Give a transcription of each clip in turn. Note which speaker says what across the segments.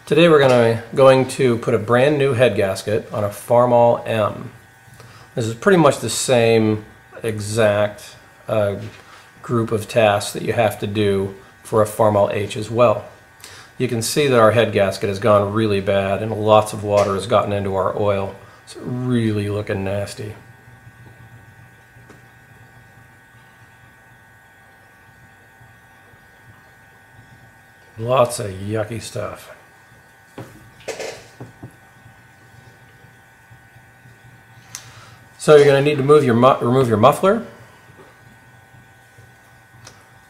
Speaker 1: Today we're going to put a brand new head gasket on a Farmall M. This is pretty much the same exact group of tasks that you have to do for a Farmall H as well. You can see that our head gasket has gone really bad and lots of water has gotten into our oil. It's really looking nasty. Lots of yucky stuff. So you're going to need to remove your muffler.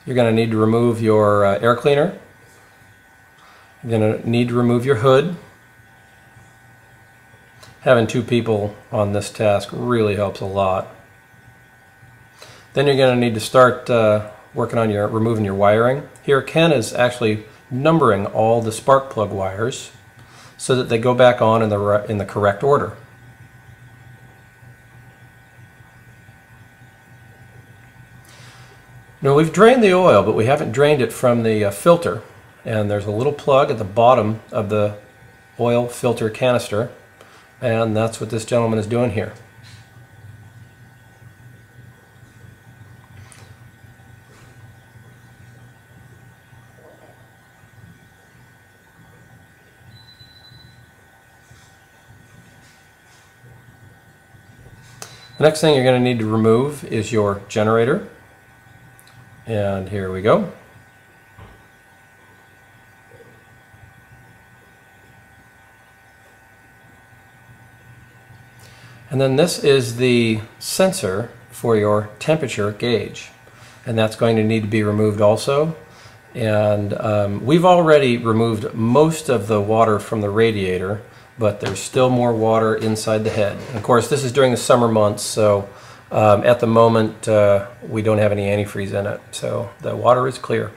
Speaker 1: You're going to need to remove your air cleaner. You're going to need to remove your hood. Having two people on this task really helps a lot. Then you're going to need to start working on removing your wiring. Here Ken is actually numbering all the spark plug wires so that they go back on in the correct order. Now we've drained the oil, but we haven't drained it from the filter, and there's a little plug at the bottom of the oil filter canister, and that's what this gentleman is doing here. The next thing you're going to need to remove is your generator. And here we go. And then this is the sensor for your temperature gauge, and that's going to need to be removed also. And we've already removed most of the water from the radiator, but there's still more water inside the head. And of course, this is during the summer months, so at the moment we don't have any antifreeze in it, so the water is clear.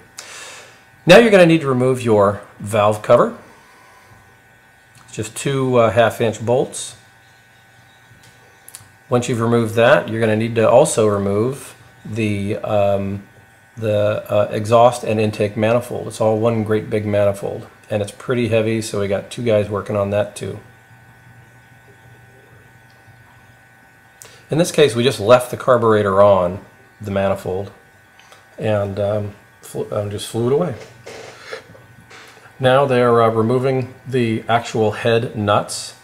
Speaker 1: Now you're going to need to remove your valve cover. It's just two 1/2-inch bolts. Once you've removed that, you're going to need to also remove the exhaust and intake manifold. It's all one great big manifold, and it's pretty heavy, so we got two guys working on that too. In this case, we just left the carburetor on the manifold and just flew it away. Now they're removing the actual head nuts,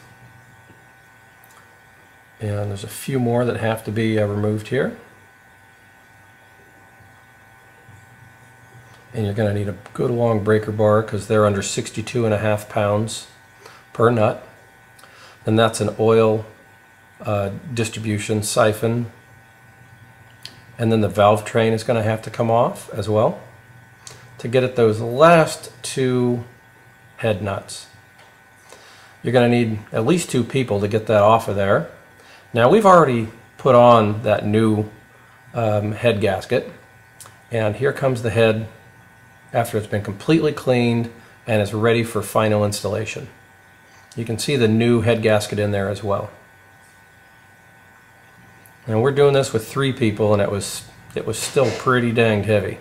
Speaker 1: and there's a few more that have to be removed here. And you're going to need a good long breaker bar because they're under 62.5 pounds per nut. And that's an oil distribution siphon, and then the valve train is going to have to come off as well to get at those last two head nuts. You're going to need at least two people to get that off of there. Now we've already put on that new head gasket, and here comes the head after it's been completely cleaned and is ready for final installation. You can see the new head gasket in there as well. And we're doing this with three people, and it was still pretty dang heavy.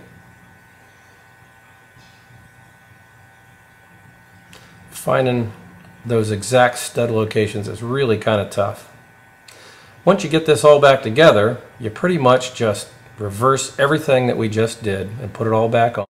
Speaker 1: Finding those exact stud locations is really kind of tough. Once you get this all back together, you pretty much just reverse everything that we just did and put it all back on.